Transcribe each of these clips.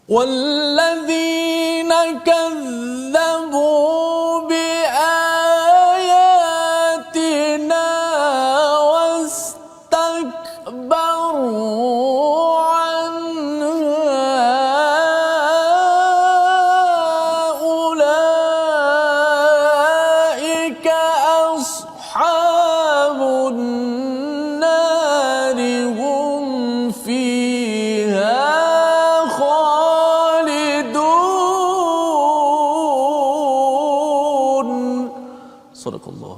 والذين كذبوا بآياتنا واستكبروا عنها أولئك أصحاب النار هم فيها خالدون. صدق الله.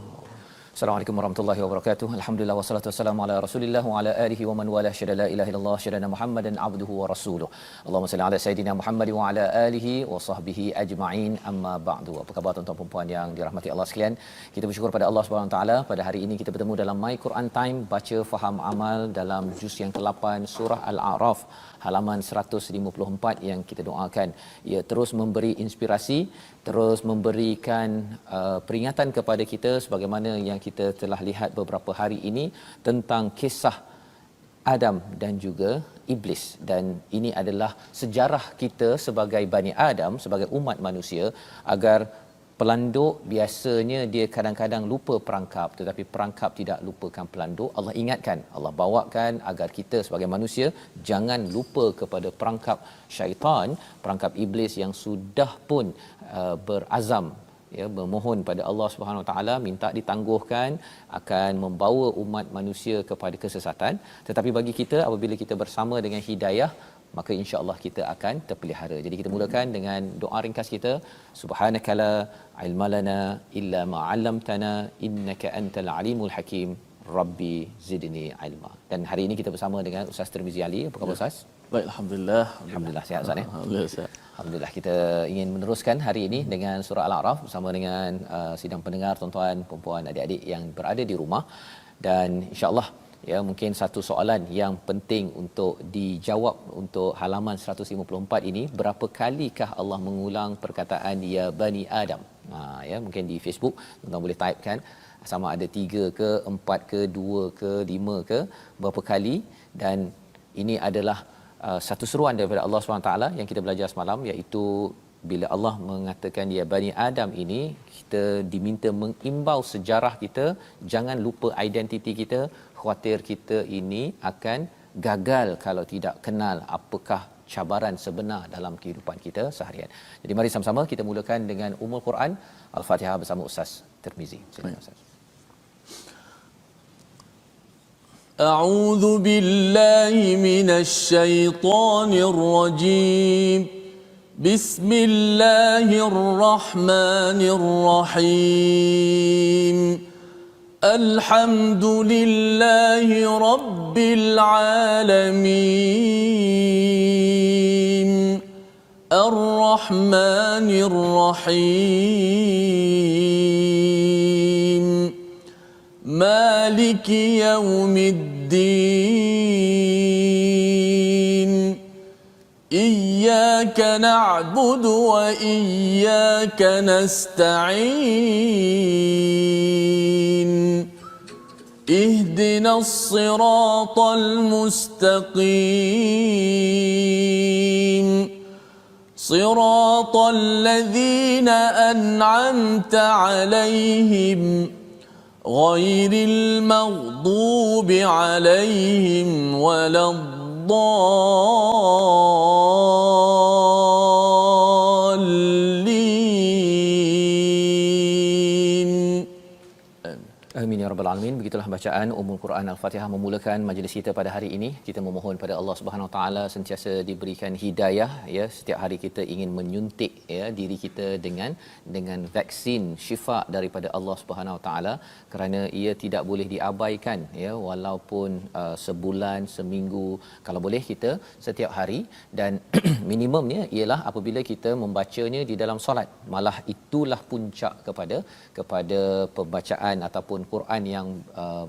Assalamualaikum warahmatullahi wabarakatuh. Alhamdulillah wassalatu wassalamu ala Rasulillah wa ala alihi wa man wala syada la ilaha illallah syada Muhammadan abduhu wa rasuluh. Allahumma salli ala sayidina Muhammad wa ala alihi wa sahbihi ajma'in. Amma ba'du. Apa khabar tuan-tuan dan puan yang dirahmati Allah sekalian? Kita bersyukur pada Allah Subhanahu wa taala pada hari ini kita bertemu dalam My Quran Time baca faham amal dalam juz yang ke-8 surah Al-A'raf halaman 154 yang kita doakan ia terus memberi inspirasi, terus memberikan peringatan kepada kita sebagaimana yang kita telah lihat beberapa hari ini tentang kisah Adam dan juga Iblis, dan ini adalah sejarah kita sebagai Bani Adam, sebagai umat manusia, agar pelanduk biasanya dia kadang-kadang lupa perangkap, tetapi perangkap tidak lupakan pelanduk. Allah ingatkan, Allah bawakan agar kita sebagai manusia jangan lupa kepada perangkap syaitan, perangkap iblis yang sudah pun berazam ya memohon pada Allah Subhanahu Wa Taala minta ditangguhkan akan membawa umat manusia kepada kesesatan. Tetapi bagi kita, apabila kita bersama dengan hidayah, maka insya-Allah kita akan terpelihara. Jadi kita mulakan dengan doa ringkas kita. Subhanakala ilmalana illa ma 'allamtana innaka antal alimul hakim. Rabbi zidni ilma. Dan hari ini kita bersama dengan Ustaz Tirmizi Ali. Apa khabar Ustaz? Baik, alhamdulillah. Alhamdulillah sihat Ustaz ya. Alhamdulillah sihat. Alhamdulillah, kita ingin meneruskan hari ini dengan surah Al-A'raf bersama dengan sidang pendengar, tuan-tuan, puan-puan, adik-adik yang berada di rumah. Dan insya-Allah ya, mungkin satu soalan yang penting untuk dijawab untuk halaman 154 ini, berapa kalikah Allah mengulang perkataan ya Bani Adam? Ya, mungkin di Facebook tuan-tuan boleh type kan, sama ada 3 ke 4 ke 2 ke 5 ke berapa kali. Dan ini adalah satu seruan daripada Allah SWT yang kita belajar semalam, iaitu bila Allah mengatakan ya Bani Adam ini, kita diminta mengimbau sejarah kita, jangan lupa identiti kita, khawatir kita ini akan gagal kalau tidak kenal apakah cabaran sebenar dalam kehidupan kita seharian. Jadi mari sama-sama kita mulakan dengan Ummul Quran Al-Fatihah bersama Ustaz Tirmizi. Silakan Ustaz. أعوذ بالله من الشيطان الرجيم. بسم الله الرحمن الرحيم. الحمد لله رب العالمين. الرحمن الرحيم. مالك يوم الدين. إياك نعبد وإياك نستعين. اهدنا الصراط المستقيم. صراط الذين أنعمت عليهم غير المغضوب عليهم ولا الضالين. Amin ya rabbal alamin. Begitulah bacaan Ummul Quran Al-Fatihah memulakan majlis kita pada hari ini. Kita memohon pada Allah Subhanahu Wa Taala sentiasa diberikan hidayah ya. Setiap hari kita ingin menyuntik ya diri kita dengan vaksin syifa daripada Allah Subhanahu Wa Taala, kerana ia tidak boleh diabaikan ya, walaupun sebulan, seminggu, kalau boleh kita setiap hari. Dan minimumnya ialah apabila kita membacanya di dalam solat. Malah itulah puncak kepada pembacaan ataupun Quran yang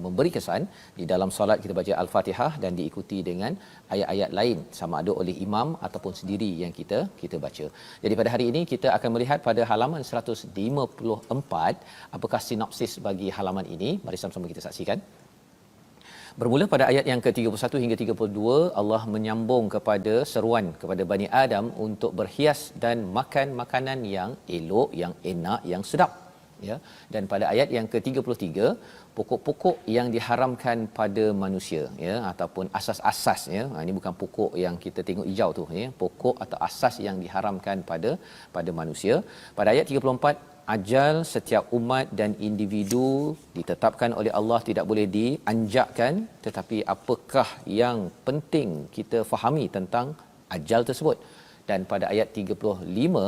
memberi kesan. Di dalam solat kita baca Al-Fatihah dan diikuti dengan ayat-ayat lain, sama ada oleh imam ataupun sendiri yang kita baca. Jadi pada hari ini kita akan melihat pada halaman 154 apakah sinopsis bagi halaman ini. Mari sama-sama kita saksikan. Bermula pada ayat yang ke-31 hingga 32, Allah menyambung kepada seruan kepada Bani Adam untuk berhias dan makan makanan yang elok, yang enak, yang sedap. Ya. Dan pada ayat yang ke-33, pokok-pokok yang diharamkan pada manusia, ya, ataupun asas-asas, ya. Ini bukan pokok yang kita tengok hijau tu, ya. Pokok atau asas yang diharamkan pada manusia. Pada ayat 34, ajal setiap umat dan individu ditetapkan oleh Allah, tidak boleh dianjakkan. Tetapi apakah yang penting kita fahami tentang ajal tersebut? Dan pada ayat 35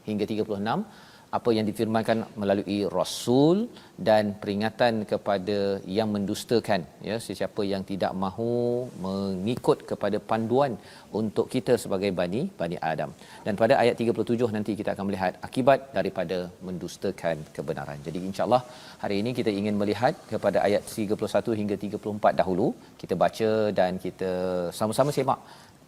hingga 36, apa yang difirmankan melalui rasul dan peringatan kepada yang mendustakan, ya, sesiapa yang tidak mahu mengikut kepada panduan untuk kita sebagai Bani Adam. Dan pada ayat 37 nanti kita akan melihat akibat daripada mendustakan kebenaran. Jadi insya-Allah hari ini kita ingin melihat kepada ayat 31 hingga 34 dahulu. Kita baca dan kita sama-sama semak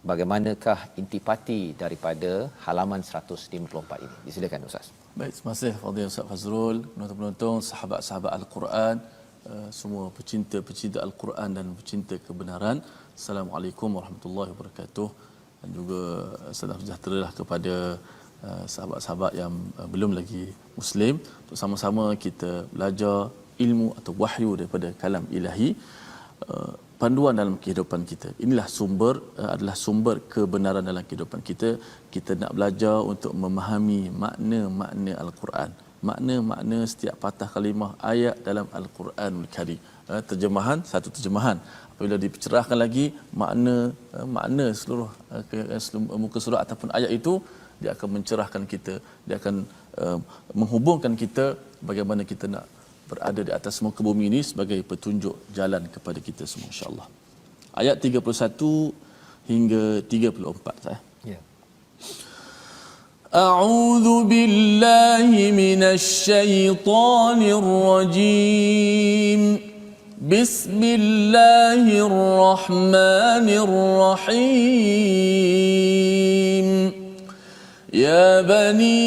bagaimanakah intipati daripada halaman 154 ini. Disilakan Ustaz. Baik, terima kasih Fadil Ustaz Fazrul, penonton-penonton, sahabat-sahabat Al-Quran, semua pecinta-pecinta Al-Quran dan pecinta kebenaran. Assalamualaikum warahmatullahi wabarakatuh. Dan juga salam sejahtera kepada sahabat-sahabat yang belum lagi Muslim, untuk sama-sama kita belajar ilmu atau wahyu daripada kalam ilahi, panduan dalam kehidupan kita. Inilah adalah sumber kebenaran dalam kehidupan kita. Kita nak belajar untuk memahami makna-makna Al-Quran, makna-makna setiap patah kalimah ayat dalam Al-Quranul Karim. Satu terjemahan apabila dicerahkan lagi makna seluruh muka surah ataupun ayat itu, dia akan mencerahkan kita, dia akan menghubungkan kita bagaimana kita nak berada di atas muka bumi ini sebagai petunjuk jalan kepada kita semua, insya-Allah. Ayat 31 hingga 34 Ya. A'udzu billahi minasy syaithanir rajim. Bismillahirrahmanirrahim. Ya bani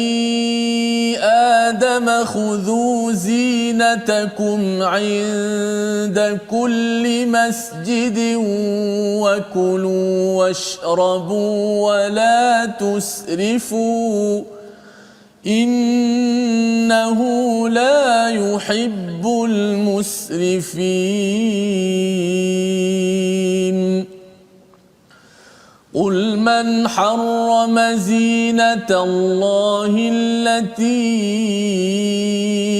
آدم خذوا زينتكم عند كل مسجد وكلوا واشربوا ولا تسرفوا إنه لا يحب المسرفين قل من حرم زينة الله التي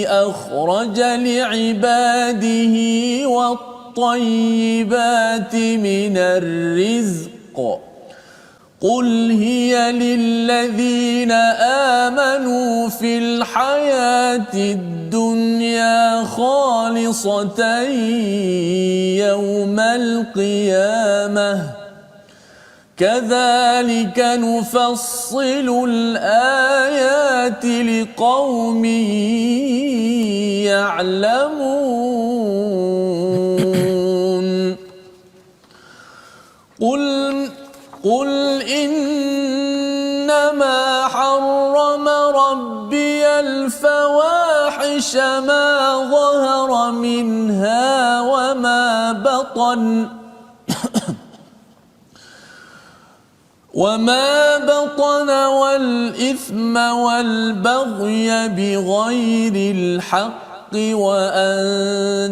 أخرج لعباده والطيبات من الرزق قل هي للذين آمنوا في الحياة الدنيا خالصة يوم القيامة كذلك نفصل الآيات لقوم يعلمون قل إنما حرم ربي الفواحش ما ظهر منها وما بطن والإثم والبغي بغير الحق وأن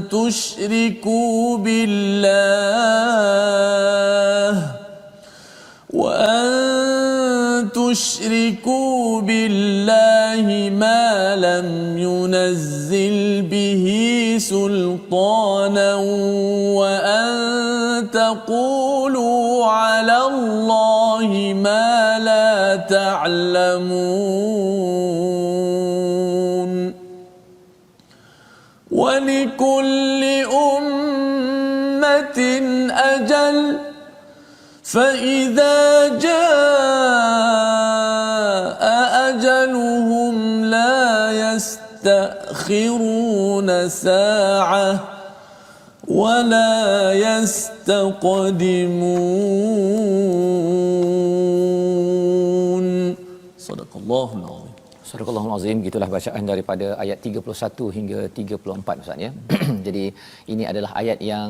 تشركوا بالله ما لم ينزل به سلطانا وأن تقولوا على الله ما لا تعلمون ولكل أمة أجل فإذا جاء أجلهم لا يستأخرون ساعة ولا يستقدمون. صدق الله العظيم. Surah Al-Azim, gitulah bacaan daripada ayat 31 hingga 34 Ustaz ya. Jadi ini adalah ayat yang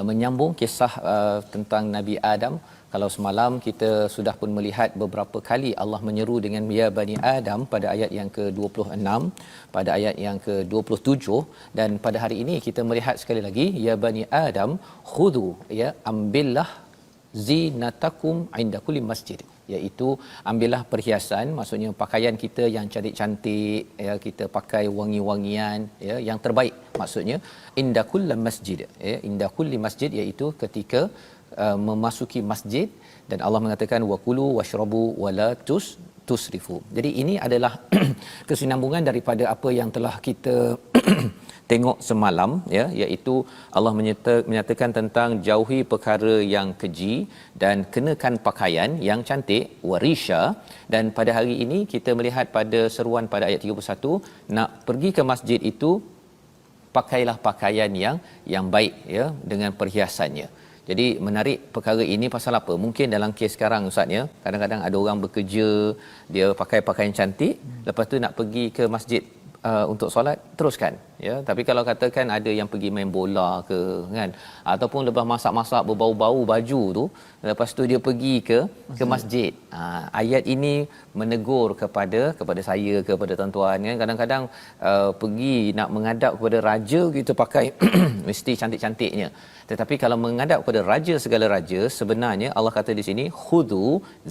menyambung kisah tentang Nabi Adam. Kalau semalam kita sudah pun melihat beberapa kali Allah menyeru dengan ya bani Adam pada ayat yang ke-26, pada ayat yang ke-27, dan pada hari ini kita melihat sekali lagi ya bani Adam khudu, ya, ambillah zinatakum inda kulli masjid, iaitu ambillah perhiasan, maksudnya pakaian kita yang cantik-cantik, ya, kita pakai wangi-wangian, ya, yang terbaik, maksudnya inda kulli masjid, ya, inda kulli masjid, iaitu ketika memasuki masjid. Dan Allah mengatakan waqulu washrabu wala tusrifu. Jadi ini adalah kesinambungan daripada apa yang telah kita tengok semalam, ya, iaitu Allah menyatakan tentang jauhi perkara yang keji dan kenakan pakaian yang cantik, warisha. Dan pada hari ini kita melihat pada seruan pada ayat 31, nak pergi ke masjid itu pakailah pakaian yang baik, ya, dengan perhiasannya. Jadi menarik perkara ini pasal apa? Mungkin dalam kes sekarang Ustaz, ya, kadang-kadang ada orang bekerja, dia pakai pakaian cantik, lepas tu nak pergi ke masjid untuk solat, teruskan, ya. Tapi kalau katakan ada yang pergi main bola ke, kan, ataupun lepas masak-masak berbau-bau baju tu, lepas tu dia pergi ke masjid. Ayat ini menegur kepada saya, kepada tuan-tuan, kan, kadang-kadang pergi nak menghadap kepada raja, kita pakai mesti cantik-cantiknya. Tetapi kalau menghadap kepada raja segala raja, sebenarnya Allah kata di sini khudu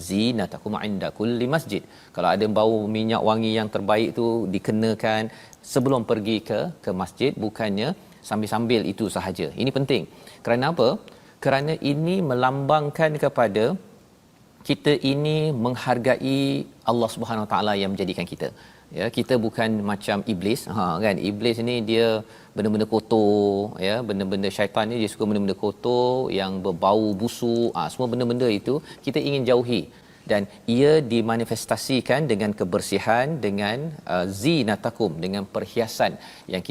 zinatakum inda kulli masjid. Kalau ada bau minyak wangi yang terbaik tu dikenakan sebelum pergi ke masjid, bukannya sambil-sambil itu sahaja. Ini penting. Kerana apa? Kerana ini melambangkan kepada kita ini menghargai Allah Subhanahu Wa Taala yang menjadikan kita. Ya, kita bukan macam iblis, kan? Iblis ni dia benda-benda kotor, ya, benda-benda syaitan ni dia suka benda-benda kotor yang berbau busuk, semua benda-benda itu kita ingin jauhi. Dan ia dimanifestasikan dengan kebersihan, dengan zinatakum, dengan perhiasan yang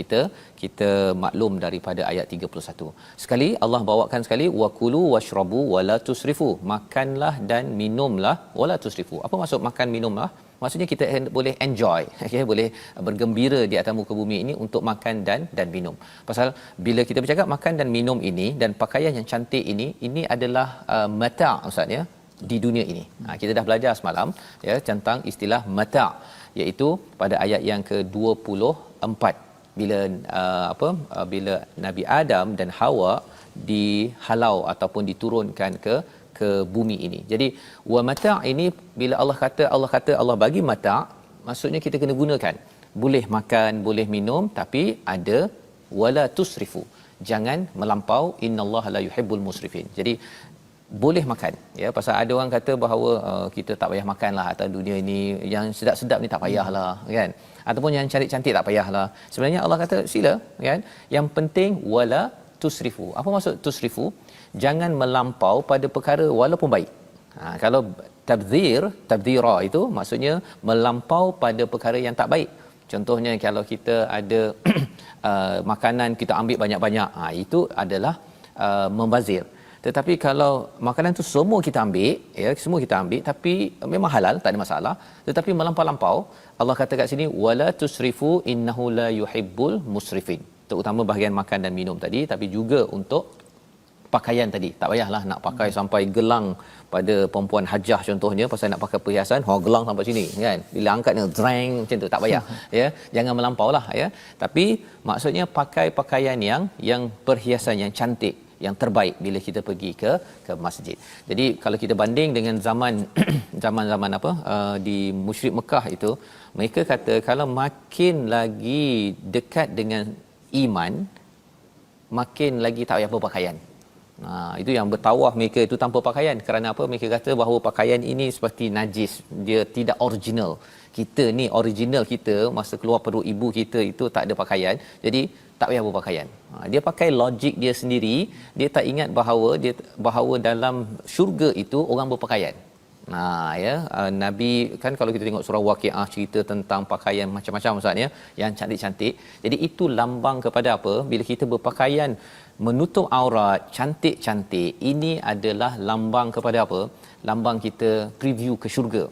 kita maklum daripada ayat 31. Sekali Allah bawakan sekali waqulu washrabu wala tusrifu, makanlah dan minumlah wala tusrifu. Apa maksud makan minumlah? Maksudnya kita boleh enjoy, okay, boleh bergembira di atas muka bumi ini untuk makan dan minum. Pasal bila kita bercakap makan dan minum ini dan pakaian yang cantik ini adalah mata' Ustaz, ya, di dunia ini. Kita dah belajar semalam, ya, tentang istilah mata', iaitu pada ayat yang ke-24 bila Nabi Adam dan Hawa dihalau ataupun diturunkan ke bumi ini. Jadi wa mata' ini bila Allah kata Allah bagi mata', maksudnya kita kena gunakan. Boleh makan, boleh minum, tapi ada wala tusrifu. Jangan melampau, innallaha la yuhibbul musrifin. Jadi boleh makan, ya, pasal ada orang kata bahawa kita tak payah makanlah atas dunia ini, yang sedap-sedap ni tak payahlah, kan, ataupun yang cantik-cantik tak payahlah. Sebenarnya Allah kata sila, kan, yang penting wala tusrifu. Apa maksud tusrifu? Jangan melampau pada perkara walaupun baik. Kalau tabdhira itu maksudnya melampau pada perkara yang tak baik. Contohnya kalau kita ada makanan kita ambil banyak-banyak, itu adalah membazir. Tetapi kalau makanan tu semua kita ambil, ya, semua kita ambil, tapi memang halal, tak ada masalah, tetapi melampau-lampau, Allah kata kat sini wala tusrifu innahu la yuhibbul musrifin. Terutama bahagian makan dan minum tadi, tapi juga untuk pakaian tadi. Tak payahlah nak pakai sampai gelang pada perempuan hajah contohnya, pasal nak pakai perhiasan, gelang sampai sini, kan, bila angkatnya drang macam tu, tak payah, ya, jangan melampaulah, ya. Tapi maksudnya pakai pakaian yang perhiasan yang cantik, yang terbaik bila kita pergi ke masjid. Jadi kalau kita banding dengan zaman di musyrik Mekah itu, mereka kata kalau makin lagi dekat dengan iman, makin lagi tak payah berpakaian. Itu yang bertawaf mereka itu tanpa pakaian. Kerana apa? Mereka kata bahawa pakaian ini seperti najis, dia tidak original. Kita ni original kita masa keluar perut ibu kita itu tak ada pakaian, jadi tak payah berpakaian. Dia pakai logik dia sendiri, dia tak ingat bahawa dalam syurga itu orang berpakaian. Nabi kan, kalau kita tengok surah Waqiah cerita tentang pakaian macam-macam Ustaz, ya, yang cantik-cantik. Jadi itu lambang kepada apa? Bila kita berpakaian menutup aurat, cantik-cantik, ini adalah lambang kepada apa? Lambang kita preview ke syurga.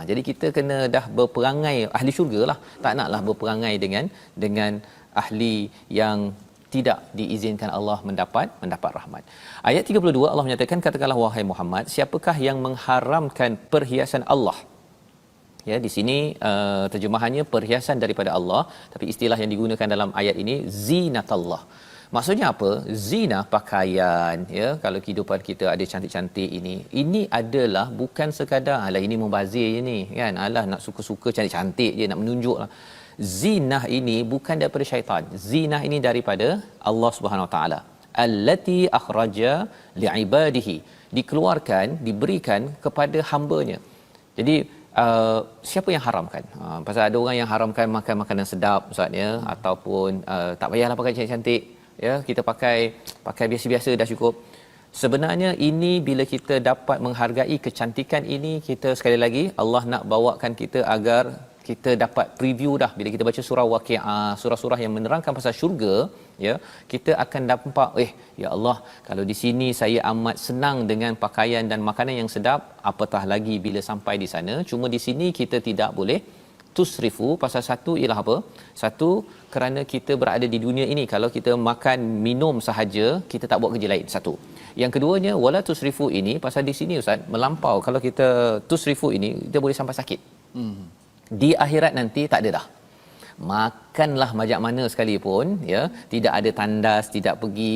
Jadi kita kena dah berperangai ahli syurga lah, tak naklah berperangai dengan ahli yang tidak diizinkan Allah mendapat rahmat. Ayat 32 Allah menyatakan, katakanlah wahai Muhammad, siapakah yang mengharamkan perhiasan Allah? Ya, di sini terjemahannya perhiasan daripada Allah, tapi istilah yang digunakan dalam ayat ini zinatallah. Maksudnya apa? Zina pakaian, ya, kalau kehidupan kita ada cantik-cantik ini adalah bukan sekadar alah ini membazir je ni kan, alah nak suka-suka cantik-cantik je, nak menunjuklah. Zinah ini bukan daripada syaitan. Zinah ini daripada Allah Subhanahu Wa Taala. Allati akhraja li'ibadihi, dikeluarkan, diberikan kepada hamba-Nya. Jadi siapa yang haramkan? Pasal ada orang yang haramkan makan makanan sedap ustaz ya, ataupun tak payahlah pakai cantik-cantik, ya, kita pakai biasa-biasa dah cukup. Sebenarnya ini bila kita dapat menghargai kecantikan ini, kita sekali lagi Allah nak bawakan kita agar kita dapat preview dah bila kita baca surah Waqiah, surah-surah yang menerangkan pasal syurga, ya, kita akan nampak ya Allah, kalau di sini saya amat senang dengan pakaian dan makanan yang sedap, apatah lagi bila sampai di sana. Cuma di sini kita tidak boleh tusrifu. Pasal satu ialah apa? Satu, kerana kita berada di dunia ini, kalau kita makan minum sahaja, kita tak buat kerja lain. Satu. Yang keduanya, wala tusrifu ini, pasal di sini ustaz, melampau, kalau kita tusrifu ini, dia boleh sampai sakit. Di akhirat nanti tak ada dah. Makanlah majak mana sekalipun, ya, tidak ada tandas, tidak pergi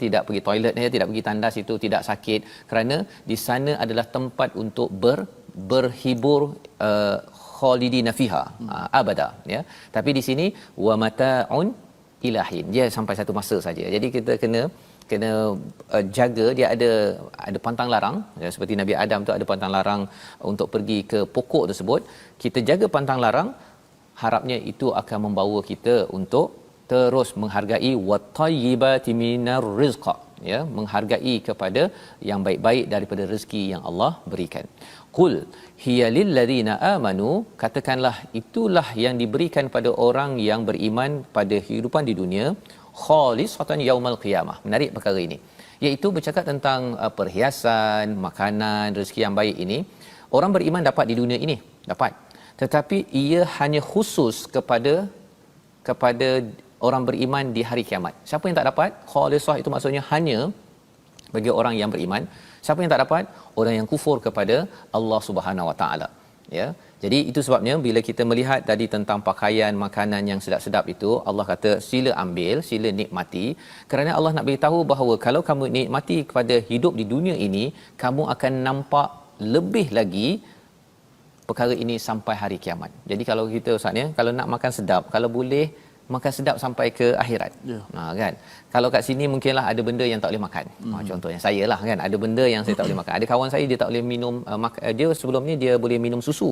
tidak pergi toilet, ya, tidak pergi tandas, itu tidak sakit, kerana di sana adalah tempat untuk berhibur, khalidina fiha abada, ya. Tapi di sini wa mataun ilahin, dia sampai satu masa saja. Jadi kita kena jaga. Dia ada pantang larang, ya, seperti Nabi Adam tu ada pantang larang untuk pergi ke pokok tersebut. Kita jaga pantang larang, harapnya itu akan membawa kita untuk terus menghargai wattayyibati minar rizqa, ya, menghargai kepada yang baik-baik daripada rezeki yang Allah berikan. Qul hiya lil ladzina amanu, katakanlah itulah yang diberikan pada orang yang beriman pada kehidupan di dunia, khalisatan yaumal qiyamah. Menarik perkara ini, iaitu bercakap tentang perhiasan, makanan, rezeki yang baik ini. Orang beriman dapat di dunia ini, dapat, tetapi ia hanya khusus kepada orang beriman di hari kiamat. Siapa yang tak dapat? Khalisah itu maksudnya hanya bagi orang yang beriman. Siapa yang tak dapat? Orang yang kufur kepada Allah Subhanahu Wa Taala, ya. Jadi itu sebabnya bila kita melihat tadi tentang pakaian, makanan yang sedap-sedap itu, Allah kata sila ambil, sila nikmati, kerana Allah nak beritahu bahawa kalau kamu nikmati kepada hidup di dunia ini, kamu akan nampak lebih lagi perkara ini sampai hari kiamat. Jadi kalau kita ustaz ya, kalau nak makan sedap, kalau boleh makan sedap sampai ke akhirat. Kan. Kalau kat sini mungkinlah ada benda yang tak boleh makan. Contohnya saya lah kan, ada benda yang saya tak boleh makan. Ada kawan saya dia tak boleh minum dia sebelum ni dia boleh minum susu.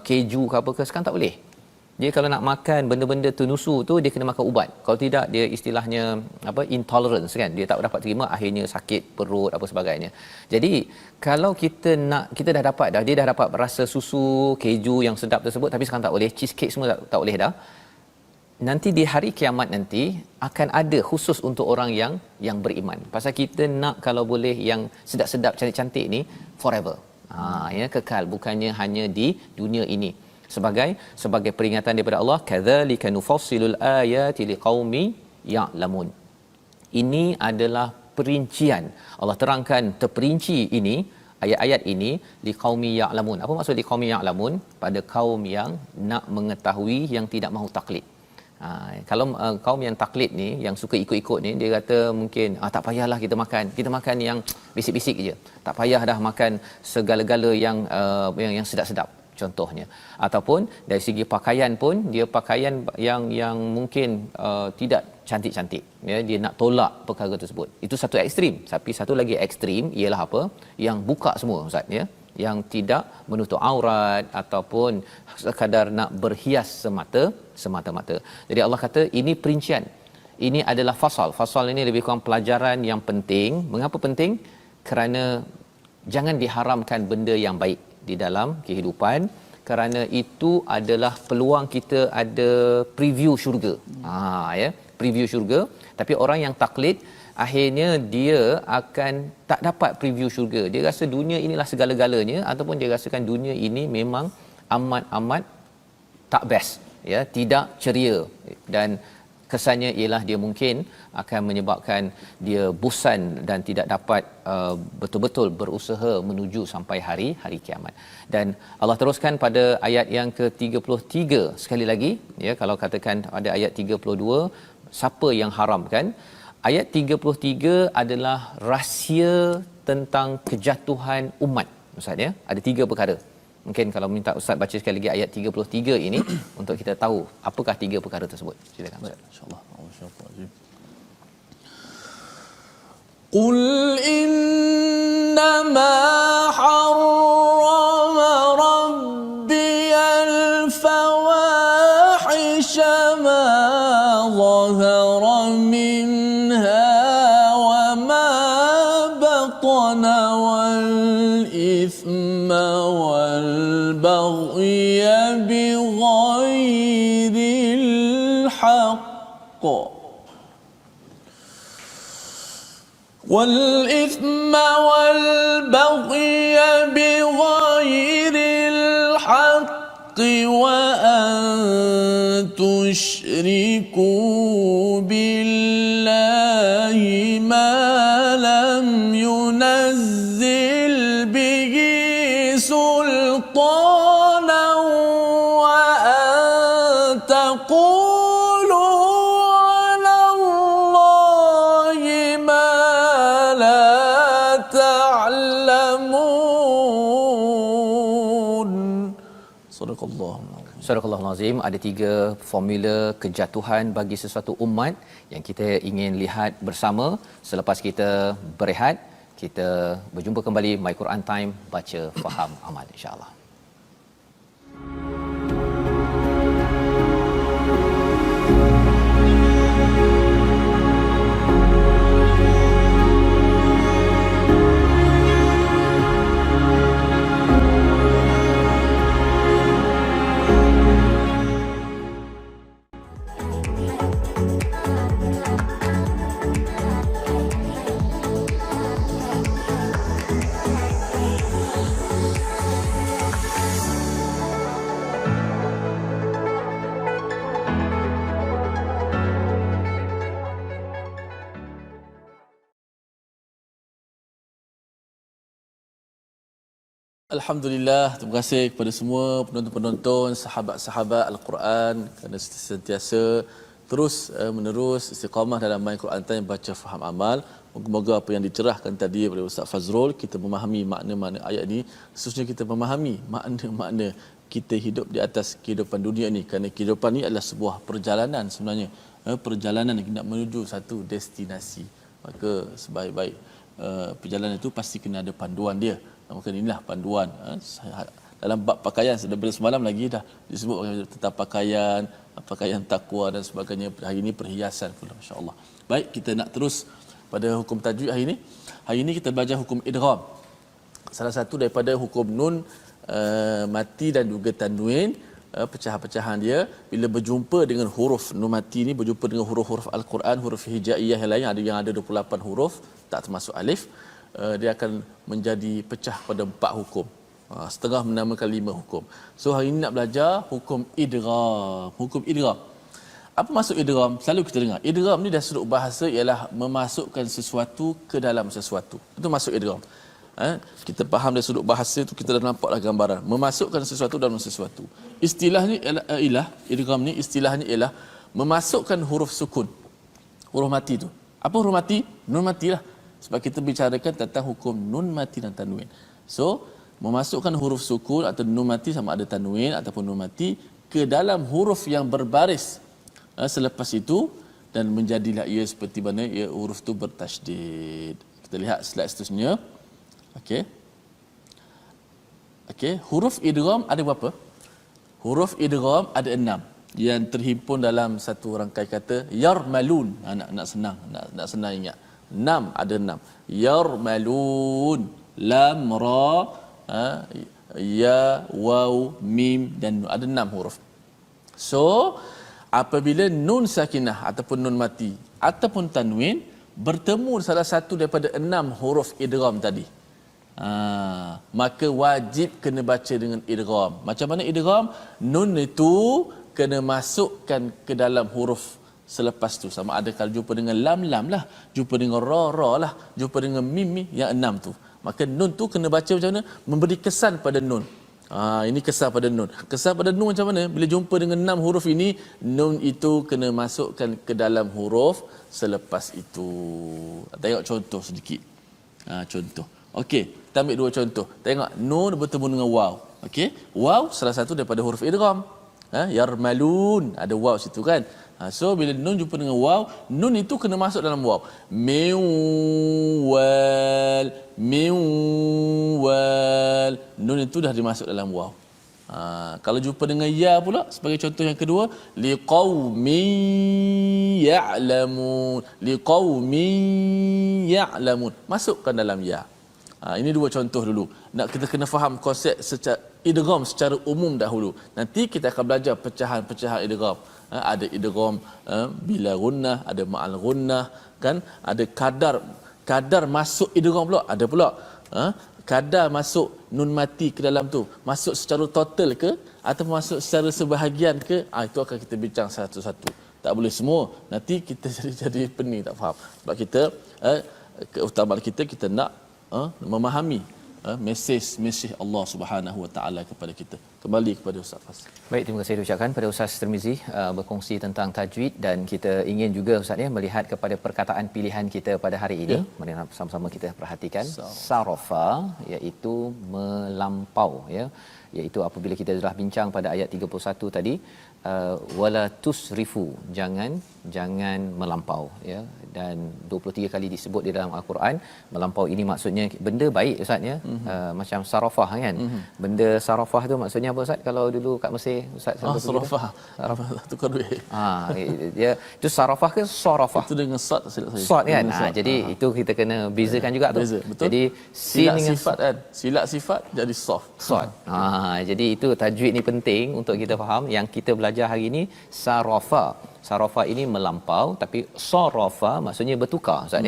Keju ke apa ke, sekarang tak boleh. Dia kalau nak makan benda-benda tenusu tu dia kena makan ubat. Kalau tidak dia istilahnya intolerance kan. Dia tak dapat terima, akhirnya sakit perut apa sebagainya. Jadi kalau kita dah dapat dah, dia dah dapat rasa susu, keju yang sedap tersebut, tapi sekarang tak boleh, cheesecake semua tak boleh dah. Nanti di hari kiamat nanti akan ada khusus untuk orang yang beriman. Pasal kita nak kalau boleh yang sedap-sedap, cantik-cantik ni forever. Ya, kekal, bukannya hanya di dunia ini. Sebagai peringatan daripada Allah, kadzalika nufassilul ayati liqaumi ya'lamun. Ini adalah perincian. Allah terangkan terperinci ini, ayat-ayat ini liqaumi ya'lamun. Apa maksud liqaumi ya'lamun? Pada kaum yang nak mengetahui, yang tidak mahu taklid. Kalau kaum yang taklid ni, yang suka ikut-ikut ni, dia kata mungkin tak payahlah kita makan yang basic-basic je, tak payah dah makan segala-gala yang sedap-sedap contohnya. Ataupun dari segi pakaian pun, dia pakaian yang mungkin tidak cantik-cantik, ya, dia nak tolak perkara tersebut. Itu satu ekstrim. Tapi satu lagi ekstrim ialah apa? Yang buka semua ustaz, ya, yang tidak menutup aurat ataupun sekadar nak berhias semata-mata. Jadi Allah kata ini perincian. Ini adalah fasal. Fasal ini lebih kurang pelajaran yang penting. Mengapa penting? Kerana jangan diharamkan benda yang baik di dalam kehidupan, kerana itu adalah peluang kita ada preview syurga. Ya, preview syurga. Tapi orang yang taklid akhirnya dia akan tak dapat preview syurga. Dia rasa dunia inilah segala-galanya, ataupun dia rasakan dunia ini memang amat-amat tak best, ya, tidak ceria, dan kesannya ialah dia mungkin akan menyebabkan dia bosan dan tidak dapat betul-betul berusaha menuju sampai hari kiamat. Dan Allah teruskan pada ayat yang ke-33 sekali lagi, ya, kalau katakan ada ayat 32 siapa yang haramkan, ayat 33 adalah rahsia tentang kejatuhan umat. Ustaz, ya, ada 3 perkara. Mungkin kalau minta Ustaz baca sekali lagi ayat 33 ini untuk kita tahu apakah 3 perkara tersebut. Silakan Ustaz. Insya-Allah. Qul innama harrama rabbiyal fawahisha ma zahara minha wa ma batana wal ithma wal baghya bighairil haqq والإثم والبغي بغير الحق وأن تشركوا بالله ما لم ينزل به سلطانا وأن تقولوا على الله ما لا تعلمون. صدق الله. Surah Al-Azim. Ada 3 formula kejatuhan bagi sesuatu umat yang kita ingin lihat bersama. Selepas kita berehat, kita berjumpa kembali My Quran Time, baca, faham, amal, insya-Allah. Alhamdulillah, terima kasih kepada semua penonton-penonton, sahabat-sahabat Al-Quran kerana sentiasa terus menerus istiqamah dalam My Quran Time, baca, faham, amal. Moga-moga apa yang dicerahkan tadi oleh Ustaz Fazrul, kita memahami makna-makna ayat ini, khususnya kita memahami makna-makna kita hidup di atas kehidupan dunia ini, kerana kehidupan ini adalah sebuah perjalanan sebenarnya, perjalanan yang nak menuju satu destinasi. Maka sebaik-baik perjalanan itu pasti kena ada panduan dia. Maka inilah panduan. Dalam bab pakaian, daripada semalam lagi dah disebut tentang pakaian, pakaian takwa dan sebagainya. Hari ini perhiasan pula, masya-Allah. Baik, kita nak terus pada hukum tajwid hari ini. Hari ini kita belajar hukum idgham. Salah satu daripada hukum nun mati dan juga tanwin, pecahan-pecahan dia bila berjumpa dengan huruf nun mati ni, berjumpa dengan huruf-huruf Al-Quran, huruf hijaiyah yang lain, yang ada 28 huruf tak termasuk alif, dia akan menjadi pecah pada 4 hukum. Setengah menamakan 5 hukum. So hari ini nak belajar hukum idgham. Hukum idgham. Apa maksud idgham? Selalu kita dengar. Idgham ni dari sudut bahasa ialah memasukkan sesuatu ke dalam sesuatu. Itu maksud idgham. Kita faham dari sudut bahasa tu, kita dah nampaklah gambaran. Memasukkan sesuatu dalam sesuatu. Istilahnya ialah idgham ni istilahnya ialah memasukkan huruf sukun. Huruf mati tu. Apa huruf mati? Nun mati lah. Sebab kita bicarakan tentang hukum nun mati dan tanwin. So, memasukkan huruf sukun atau nun mati sama ada tanwin ataupun nun mati ke dalam huruf yang berbaris selepas itu, dan menjadilah ia seperti mana ia huruf tu bertasydid. Kita lihat slide seterusnya. Okey. Huruf idgham ada berapa? Huruf idgham ada 6 yang terhimpun dalam satu rangkai kata yarmalun. Nak senang, nak senang ingat. 6, ada 6. Yarmalun, lam, ra, ya, waw, mim dan nun. Ada 6 huruf. So, apabila nun sakinah ataupun nun mati ataupun tanwin bertemu salah satu daripada 6 huruf idgham tadi, maka wajib kena baca dengan idgham. Macam mana idgham? Nun itu kena masukkan ke dalam huruf selepas tu. Sama ada kalau jumpa dengan lam lah, jumpa dengan ra lah, jumpa dengan mim yang 6 tu. Maka nun tu kena baca macam mana? Memberi kesan pada nun. Ini kesan pada nun. Kesan pada nun macam mana? Bila jumpa dengan 6 huruf ini, nun itu kena masukkan ke dalam huruf selepas itu. Tengok contoh sedikit. Contoh. Okey, kita ambil 2 contoh. Tengok nun bertemu dengan waw. Okey, waw salah satu daripada huruf idgham. Yarmalun, ada waw situ kan. So bila nun jumpa dengan waw, nun itu kena masuk dalam waw. Miwal. Nun itu dah dimasuk dalam waw. Kalau jumpa dengan ya pula sebagai contoh yang kedua, liqaumin ya'lamun, masukkan dalam ya. Ini 2 contoh dulu. Kita kena faham konsep secara idgham secara umum dahulu. Nanti kita akan belajar pecahan-pecahan idgham. Ada idgham bila gunnah, ada ma'al gunnah kan, ada kadar masuk idgham pula, ada pula kadar masuk nun mati ke dalam tu, masuk secara total ke ataupun masuk secara sebahagian ke, itu akan kita bincang satu-satu. Tak boleh semua, nanti kita jadi pening, tak faham. Sebab kita keutamaan kita nak memahami mesej Allah Subhanahu Wa Taala kepada kita. Kembali kepada Ustaz Fas. Baik, terima kasih diucapkan pada Ustaz Tirmizi berkongsi tentang tajwid, dan kita ingin juga Ustaz melihat kepada perkataan pilihan kita pada hari ini. Mari sama-sama kita perhatikan sarafa, iaitu melampau, iaitu apabila kita telah bincang pada ayat 31 tadi, wala tusrifu, jangan melampau, dan 23 kali disebut di dalam al-Quran. Melampau ini maksudnya benda baik Ustaz, macam sarafah kan. Benda sarafah tu maksudnya apa Ustaz? Kalau dulu kat Mesir Ustaz sarafah tukar duit. Itu sarafah ke sarafah? Itu dengan sad, silap saya. Sad kan. Jadi itu kita kena bezakan juga tu. Betul. Jadi silap dengan sifat kan. Silap sifat jadi sad. Jadi itu tajwid ni penting untuk kita faham. Yang kita belajar hari ini sarafa. Sarafa ini melampau, tapi sarafa maksudnya bertukar Ustaz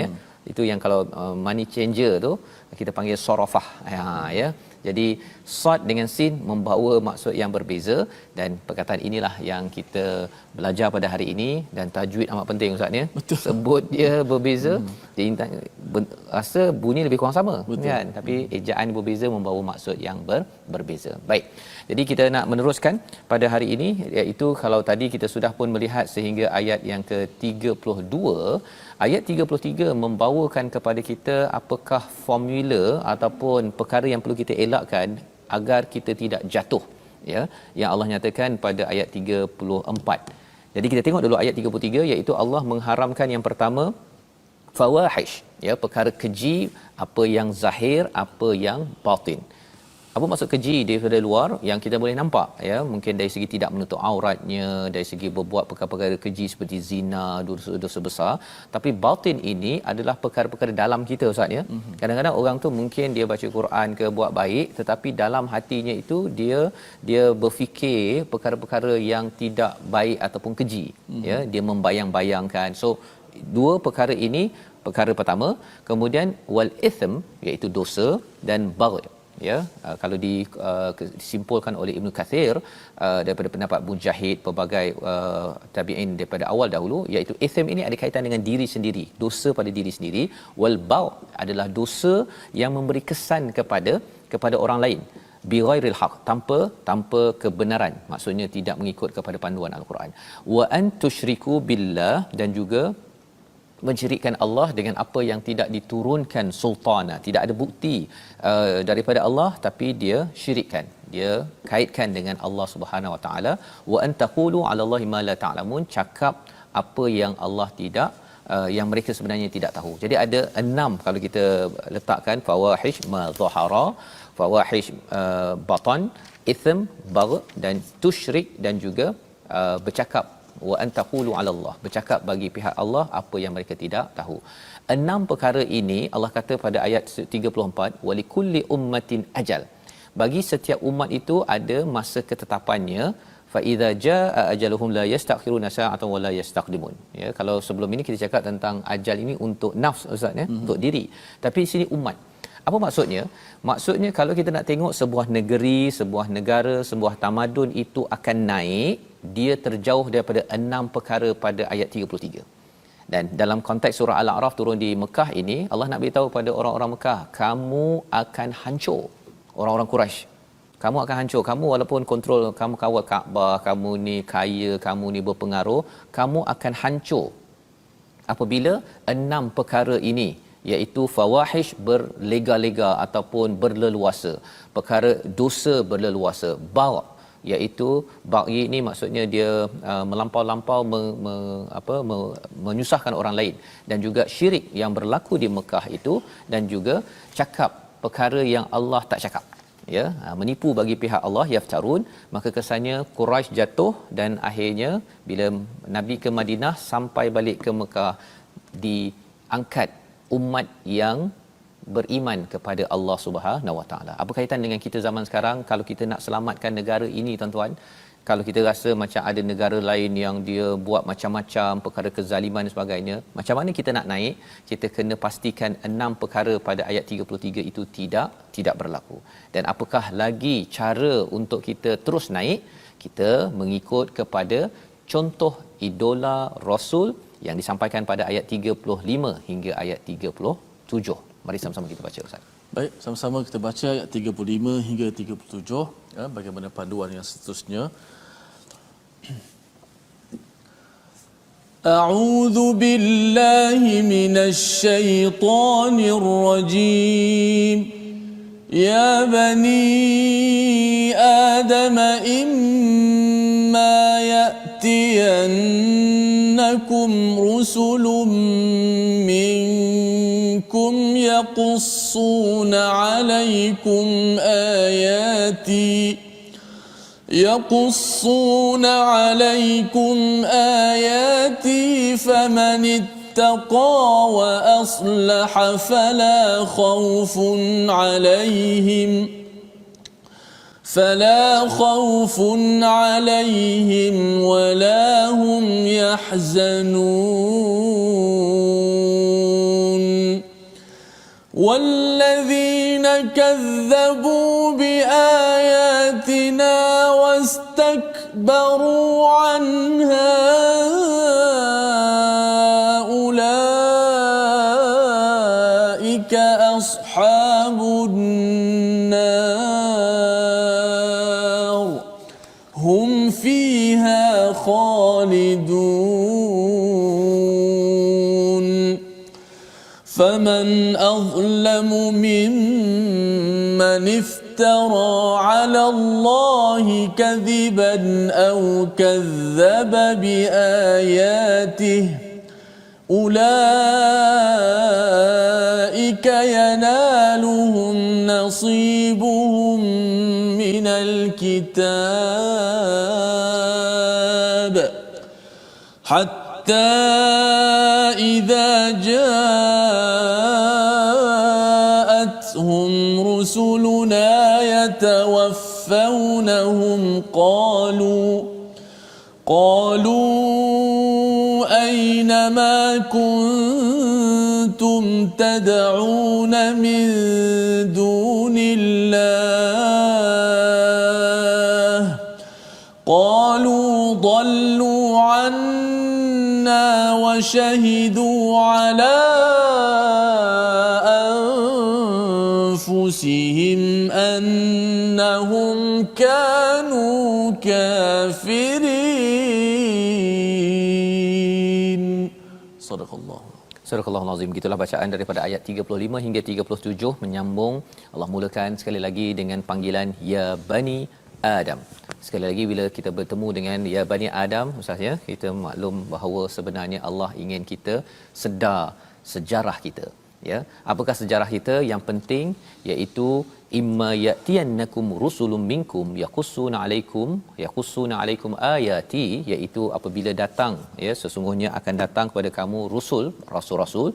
Itu yang kalau money changer tu kita panggil sarafah. Jadi sad dengan sin membawa maksud yang berbeza, dan perkataan inilah yang kita belajar pada hari ini. Dan tajwid amat penting Ustaz Sebut dia berbeza, dia rasa bunyi lebih kurang sama kan, tapi ejaan berbeza membawa maksud yang berbeza. Baik. Jadi kita nak meneruskan pada hari ini, iaitu kalau tadi kita sudah pun melihat sehingga ayat yang ke-32, ayat 33 membawakan kepada kita apakah formula ataupun perkara yang perlu kita elakkan agar kita tidak jatuh, yang Allah nyatakan pada ayat 34. Jadi kita tengok dulu ayat 33, iaitu Allah mengharamkan yang pertama fawahish, perkara keji, apa yang zahir, apa yang batin. Apa maksud keji daripada luar yang kita boleh nampak, mungkin dari segi tidak menutup auratnya, dari segi berbuat perkara-perkara keji seperti zina, dosa besar. Tapi batin ini adalah perkara-perkara dalam kita Ustaz Kadang-kadang orang tu mungkin dia baca Quran ke, buat baik, tetapi dalam hatinya itu dia berfikir perkara-perkara yang tidak baik ataupun keji. Dia membayang-bayangkan. So 2 perkara ini, perkara pertama. Kemudian wal ithm, iaitu dosa, dan baghy. Kalau disimpulkan oleh Ibn Kathir daripada pendapat Mujahid, pelbagai tabi'in daripada awal dahulu, iaitu ithm ini ada kaitan dengan diri sendiri, dosa pada diri sendiri. Wal baghy adalah dosa yang memberi kesan kepada orang lain, bighairil haq, tanpa kebenaran, maksudnya tidak mengikut kepada panduan al-Quran. Wa an tusyriku billah, dan juga mensyirikkan Allah dengan apa yang tidak diturunkan sultana, tidak ada bukti daripada Allah, tapi dia syirikkan, dia kaitkan dengan Allah Subhanahu Wa Taala. Wa an taqulu 'ala Allahi ma la ta'lamun, cakap apa yang Allah tidak yang mereka sebenarnya tidak tahu. Jadi ada 6 kalau kita letakkan: fawahish ma zahara, fawahish batan, ithm, baghy, dan tusyrik, dan juga bercakap wa antaqulu 'ala Allah, bercakap bagi pihak Allah apa yang mereka tidak tahu. 6 perkara ini Allah kata pada ayat 34, walikulli ummatin ajal, bagi setiap umat itu ada masa ketetapannya. fa idza jaa ajaluhum la yastakhiruna sa'atan wa la yastaqdimun. Ya, kalau sebelum ini kita cakap tentang ajal ini untuk nafs ustaz ya, untuk diri. Tapi sini umat. Apa maksudnya? Maksudnya kalau kita nak tengok sebuah negeri, sebuah negara, sebuah tamadun itu akan naik, dia terjauh daripada 6 perkara pada ayat 33. Dan dalam konteks surah Al-A'raf turun di Mekah ini, Allah nak beritahu pada orang-orang Mekah, kamu akan hancur. Orang-orang Quraisy, kamu akan hancur. Kamu walaupun kontrol, kamu kawal Kaabah, kamu ni kaya, kamu ni berpengaruh, kamu akan hancur apabila 6 perkara ini, iaitu fawahish, berlega-lega ataupun berleluasa, perkara dosa berleluasa, bagh, iaitu baghi ini maksudnya dia melampau-lampau menyusahkan orang lain, dan juga syirik yang berlaku di Mekah itu, dan juga cakap perkara yang Allah tak cakap, ya, menipu bagi pihak Allah, yaftarun. Maka kesannya Quraisy jatuh, dan akhirnya bila Nabi ke Madinah sampai balik ke Mekah, diangkat umat yang beriman kepada Allah Subhanahu Wa Taala. Apa kaitan dengan kita zaman sekarang? Kalau kita nak selamatkan negara ini tuan-tuan, kalau kita rasa macam ada negara lain yang dia buat macam-macam perkara kezaliman dan sebagainya, macam mana kita nak naik? Kita kena pastikan 6 perkara pada ayat 33 itu tidak berlaku. Dan apakah lagi cara untuk kita terus naik? Kita mengikut kepada contoh idola Rasul yang disampaikan pada ayat 35 hingga ayat 37. Mari sama-sama kita baca Ustaz. Baik, sama-sama kita baca ayat 35 hingga 37, ya, bagaimana panduan yang seterusnya. A'udzu billahi minasy syaithanir rajim. Ya bani Adam, imma ya'tiyannakum rusulun minkum yaqussuna 'alaykum ayati faman ittaqa wa aslaha fala khawfun 'alayhim wa la hum yahzanun. والذين كذبوا بآياتنا واستكبروا عنها أولئك أصحاب النار هم فيها خالدون. فمن أظلم ممن افترى على الله كذبا أو كذب بآياته أولئك ينالهم نصيبهم من الكتاب حتى إذا جاءتهم رسلنا يتوفونهم قالوا أين ما كنتم تدعون من دون الله قالوا ضلوا عنا وشهدوا على أنفسهم أنهم كانوا كافرين. صدق الله. Surah Al-Azim. Gitulah bacaan daripada ayat 35 hingga 37 menyambung. Allah mulakan sekali lagi dengan panggilan Ya Bani Adam. Sekali lagi bila kita bertemu dengan Ya Bani Adam, Ustaz ya, kita maklum bahawa sebenarnya Allah ingin kita sedar sejarah kita. Ya, apakah sejarah kita? Yang penting iaitu imma ya'tiyannakum rusulun minkum yaqussuna alaikum ayati, iaitu apabila datang, ya, sesungguhnya akan datang kepada kamu rasul-rasul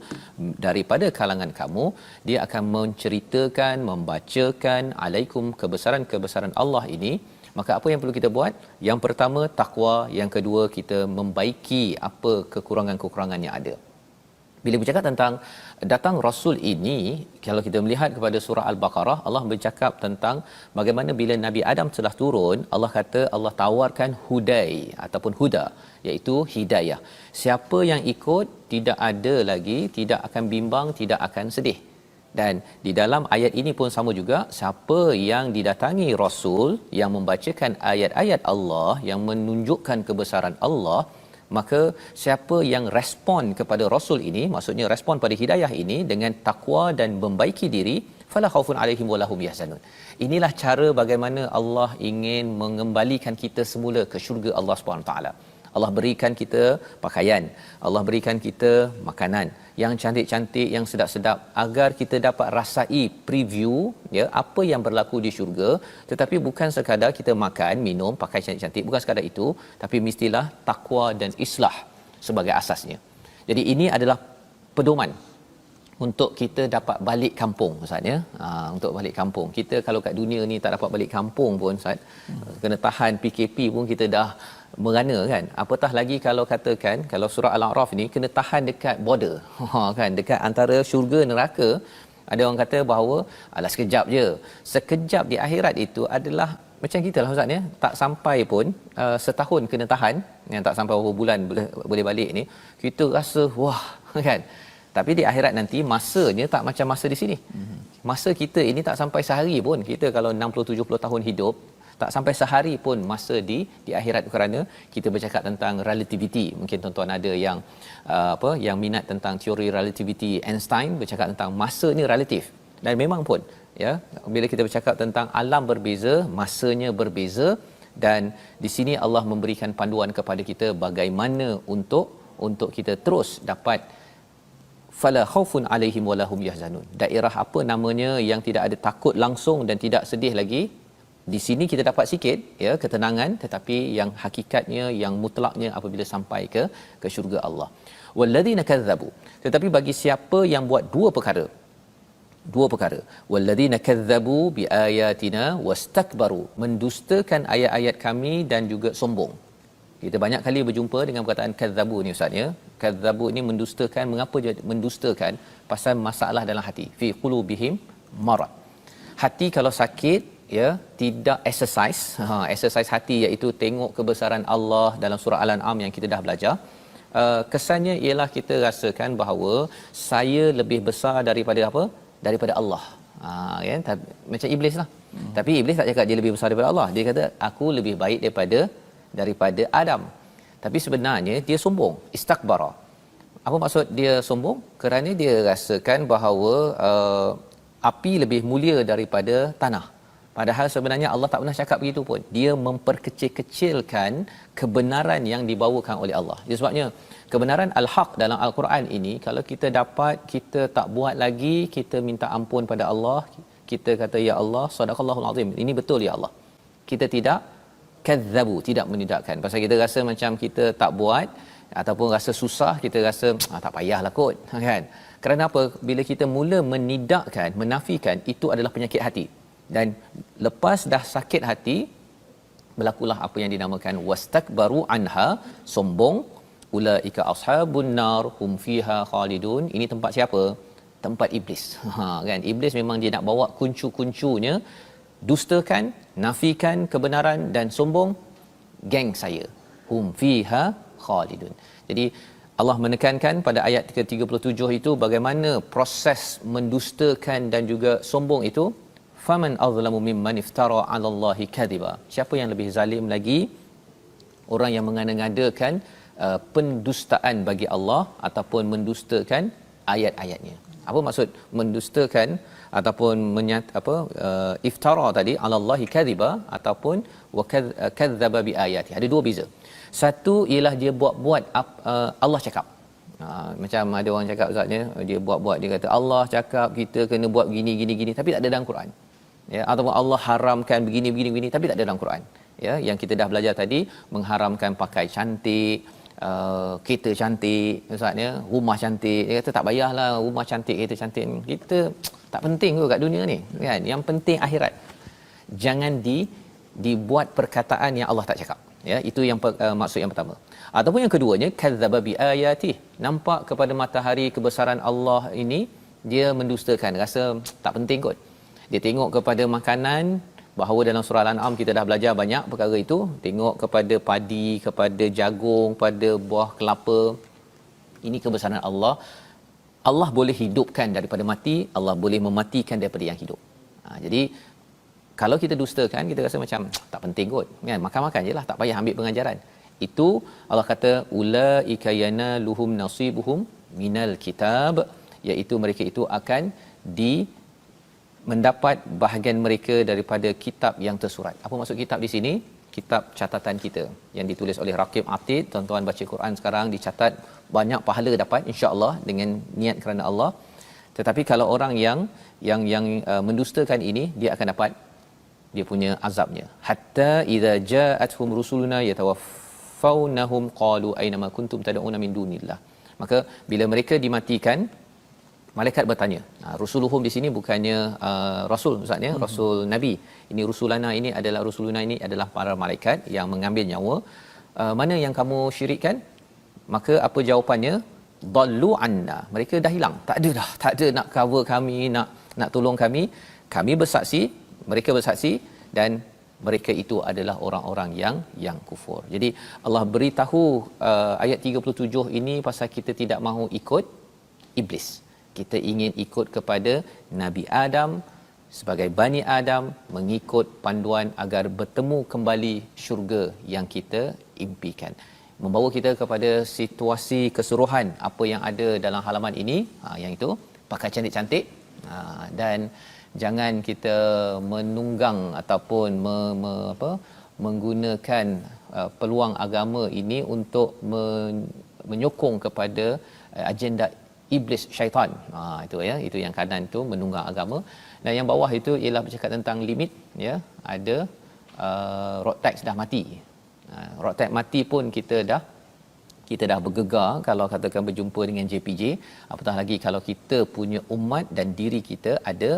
daripada kalangan kamu, dia akan menceritakan, membacakan alaikum kebesaran-kebesaran Allah ini, Maka apa yang perlu kita buat? Yang pertama takwa, yang kedua kita membaiki apa kekurangan-kekurangan yang ada. Bila bercakap tentang datang Rasul ini, kalau kita melihat kepada surah Al-Baqarah, Allah bercakap tentang bagaimana bila Nabi Adam telah turun, Allah kata Allah tawarkan hudai ataupun huda, iaitu hidayah. Siapa yang ikut tidak ada lagi, tidak akan bimbang, tidak akan sedih. Dan di dalam ayat ini pun sama juga, siapa yang didatangi Rasul yang membacakan ayat-ayat Allah, yang menunjukkan kebesaran Allah, maka siapa yang respon kepada Rasul ini, maksudnya respon pada hidayah ini dengan takwa dan membaiki diri, fala khaufun alaihim walahum yahzanun. Inilah cara bagaimana Allah ingin mengembalikan kita semula ke syurga Allah Subhanahu taala. Allah berikan kita pakaian, Allah berikan kita makanan yang cantik-cantik, yang sedap-sedap, agar kita dapat rasai preview ya apa yang berlaku di syurga. Tetapi bukan sekadar kita makan, minum, pakai cantik-cantik, bukan sekadar itu, tapi mestilah takwa dan islah sebagai asasnya. Jadi ini adalah pedoman untuk kita dapat balik kampung, Ustaz ya. Untuk balik kampung. Kita kalau kat dunia ni tak dapat balik kampung pun, Ustaz, kena tahan PKP pun kita dah merana kan. Apatah lagi kalau katakan kalau surah Al-A'raf ni kena tahan dekat border. Kan, dekat antara syurga neraka. Ada orang kata bahawa alah sekejap je. Sekejap di akhirat itu adalah macam kita lah, Ustaz ya. Tak sampai pun setahun kena tahan, yang tak sampai beberapa bulan boleh balik ni. Kita rasa wah kan. Tapi di akhirat nanti masanya tak macam masa di sini. Masa kita ini tak sampai sehari pun. Kita kalau 60-70 tahun hidup, tak sampai sehari pun masa di akhirat, kerana kita bercakap tentang relativity. Mungkin tuan-tuan ada yang yang minat tentang teori relativity Einstein, bercakap tentang masa ni relatif. Dan memang pun ya, bila kita bercakap tentang alam berbeza, masanya berbeza, dan di sini Allah memberikan panduan kepada kita bagaimana untuk kita terus dapat fala khaufun alaihim walahum yahzanun. Daerah apa namanya yang tidak ada takut langsung dan tidak sedih lagi. Di sini kita dapat sikit ya ketenangan, tetapi yang hakikatnya, yang mutlaknya apabila sampai ke syurga Allah. Walladzina kazzabu, tetapi bagi siapa yang buat dua perkara, walladzina kazzabu biayatina wastakbaru, mendustakan ayat-ayat kami dan juga sombong. Kita banyak kali berjumpa dengan perkataan kazzabu ni, Ustaz ya. Kazzabu ni mendustakan. Mengapa dia mendustakan? Pasal masalah dalam hati, fi qulubihim marad. Hati kalau sakit ya, tidak exercise hati, iaitu tengok kebesaran Allah dalam surah Al-An'am yang kita dah belajar. Kesannya ialah kita rasakan bahawa saya lebih besar daripada apa? Daripada Allah. Ya, macam iblis lah. Tapi iblis tak cakap dia lebih besar daripada Allah. Dia kata aku lebih baik daripada Adam. Tapi sebenarnya dia sombong, istakbara. Apa maksud dia sombong? Kerana dia rasakan bahawa api lebih mulia daripada tanah. Padahal sebenarnya Allah tak pernah cakap begitu pun. Dia memperkecil-kecilkan kebenaran yang dibawakan oleh Allah. Jadi sebabnya kebenaran al-haq dalam Al-Quran ini, kalau kita dapat, kita tak buat lagi, kita minta ampun pada Allah, kita kata ya Allah, sadaqallahul azim, ini betul ya Allah. Kita tidak kazzabu, tidak menidakkan. Pasal kita rasa macam kita tak buat ataupun rasa susah, kita rasa tak payahlah kot, kan? Kerana apa? Bila kita mula menidakkan, menafikan, itu adalah penyakit hati. Dan lepas dah sakit hati, berlakulah apa yang dinamakan wastakbaru anha, sombong. Ulaika ashabun nar hum fiha khalidun. Ini tempat siapa? Tempat iblis. Kan, iblis memang dia nak bawa kuncu-kuncunya, dustakan, nafikan kebenaran dan sombong. Geng saya, hum fiha khalidun. Jadi Allah menekankan pada ayat ke-37 itu bagaimana proses mendustakan dan juga sombong itu. Faman azlamu mimman iftara 'ala Allahi kadhiba. Siapa yang lebih zalim lagi? Orang yang mengada-ngadakan pendustaan bagi Allah ataupun mendustakan ayat-ayatnya. Apa maksud mendustakan ataupun iftara tadi 'ala Allahi kadhiba ataupun wa kadzdzaba bi ayati. Ada dua beza. Satu ialah dia buat-buat Allah cakap. Macam ada orang cakap, Ustaz, dia buat-buat, dia kata Allah cakap kita kena buat gini tapi tak ada dalam Quran. Ya, ataupun Allah haramkan begini tapi tak ada dalam Quran. Ya, yang kita dah belajar tadi, mengharamkan pakai cantik, kereta cantik, Ustaz ya, rumah cantik. Dia kata tak payahlah rumah cantik, kereta cantik. Kita tak penting kot kat dunia ni, kan? Yang penting akhirat. Jangan dibuat perkataan yang Allah tak cakap. Ya, itu yang maksud yang pertama. Ataupun yang keduanya, kadzdzaba bi ayati, nampak kepada matahari kebesaran Allah ini, dia mendustakan, rasa tak penting kot. Dia tengok kepada makanan, bahawa dalam surah Al-An'am kita dah belajar banyak perkara itu. Tengok kepada padi, kepada jagung, pada buah kelapa, ini kebesaran Allah. Allah boleh hidupkan daripada mati, Allah boleh mematikan daripada yang hidup. Jadi kalau kita dustakan, kita rasa macam tak penting kot kan, makan-makan je lah, tak payah ambil pengajaran. Itu Allah kata ulaika yanaluhum nasibuhum minal kitab, iaitu mereka itu akan mendapat bahagian mereka daripada kitab yang tersurat. Apa maksud kitab di sini? Kitab catatan kita yang ditulis oleh Raqib Atid. Tuan-tuan baca Quran sekarang dicatat, banyak pahala dapat insya-Allah dengan niat kerana Allah. Tetapi kalau orang yang mendustakan ini, dia akan dapat dia punya azabnya. Hatta idza ja'atuhum rusuluna yatawaffawnahum qalu aina ma kuntum tad'una min dunillah. Maka bila mereka dimatikan, malaikat bertanya. Rusuluhum di sini bukannya rasul maksudnya, rasul nabi. Ini rusulana, ini adalah rusuluna, ini adalah para malaikat yang mengambil nyawa. Mana yang kamu syirikkan? Maka apa jawapannya? Dallu anna. Mereka dah hilang. Tak ada nak cover kami, nak tolong kami. Kami bersaksi, mereka bersaksi, dan mereka itu adalah orang-orang yang kufur. Jadi Allah beritahu ayat 37 ini pasal kita tidak mahu ikut iblis. Kita ingin ikut kepada Nabi Adam sebagai Bani Adam, mengikut panduan agar bertemu kembali syurga yang kita impikan. Membawa kita kepada situasi keseluruhan apa yang ada dalam halaman ini, yang itu pakai cantik-cantik, dan jangan kita menunggang ataupun menggunakan peluang agama ini untuk menyokong kepada agenda iblis syaitan. Itu yang kanan tu menunggang agama, dan yang bawah itu ialah bercakap tentang limit, ya. Ada road tax dah mati. Road tax mati pun kita dah bergegar kalau katakan berjumpa dengan JPJ, apatah lagi kalau kita punya umat dan diri kita ada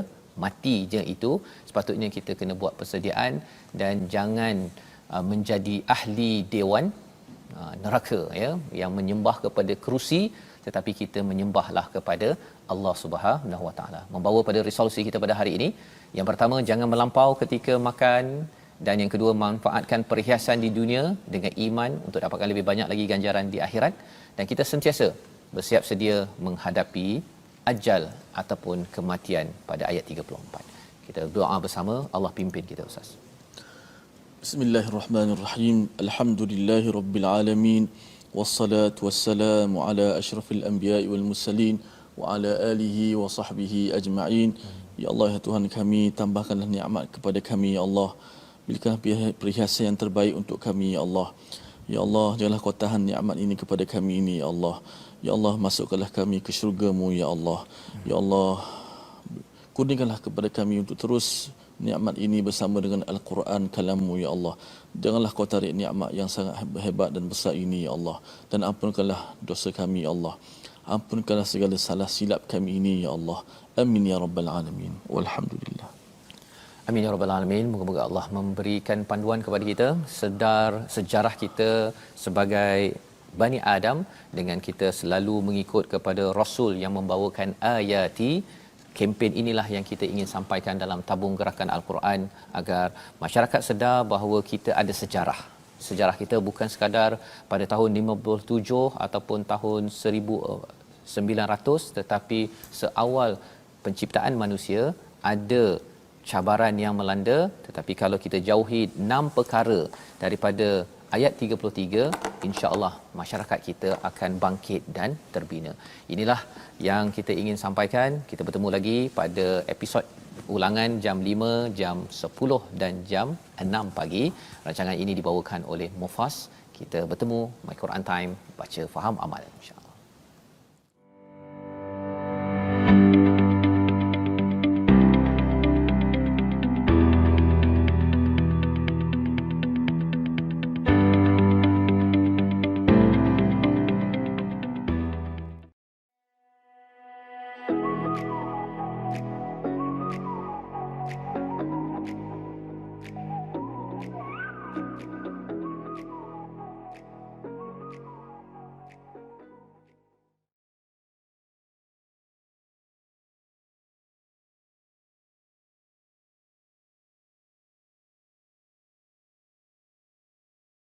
mati je. Itu sepatutnya kita kena buat persediaan dan jangan menjadi ahli dewan neraka, ya, yang menyembah kepada kerusi, tetapi kita menyembahlah kepada Allah Subhanahu Wa Taala. Membawa pada resolusi kita pada hari ini, yang pertama, jangan melampau ketika makan, dan yang kedua, manfaatkan perhiasan di dunia dengan iman untuk dapatkan lebih banyak lagi ganjaran di akhirat, dan kita sentiasa bersiap sedia menghadapi ajal ataupun kematian pada ayat 34. Kita doa bersama, Allah pimpin kita, Ustaz. Bismillahirrahmanirrahim. Alhamdulillahirabbil alamin. Wassalatu wassalamu ala asyrafil anbiya'i wal mursalin wa ala alihi wa sahbihi ajma'in. Ya Allah, ya Tuhan kami, tambahkanlah nikmat kepada kami, ya Allah. Berikanlah perhiasan yang terbaik untuk kami, ya Allah. Ya Allah, janganlah kau tahan nikmat ini kepada kami ini, ya Allah. Ya Allah, masukkanlah kami ke syurga-Mu, ya Allah. Ya Allah, kurniakanlah kepada kami untuk terus nikmat ini bersama dengan Al-Quran kalam-Mu, ya Allah. Janganlah kau tarik nikmat yang sangat hebat dan besar ini, ya Allah. Dan ampunkanlah dosa kami, ya Allah. Ampunkanlah segala salah silap kami ini, ya Allah. Amin ya rabbal alamin. Walhamdulillah. Amin ya rabbal alamin. Moga-moga Allah memberikan panduan kepada kita, sedar sejarah kita sebagai Bani Adam dengan kita selalu mengikut kepada Rasul yang membawakan ayati. Kempen inilah yang kita ingin sampaikan dalam tabung gerakan Al-Quran, agar masyarakat sedar bahawa kita ada sejarah. Sejarah kita bukan sekadar pada tahun 57 ataupun tahun 1900, tetapi seawal penciptaan manusia ada cabaran yang melanda, tetapi kalau kita jauhi 6 perkara daripada ayat 33, insya-Allah masyarakat kita akan bangkit dan terbina. Inilah yang kita ingin sampaikan. Kita bertemu lagi pada episod ulangan jam 5, jam 10 dan jam 6 pagi. Rancangan ini dibawakan oleh Mufas. Kita bertemu My Quran Time, baca faham amal, insya-Allah.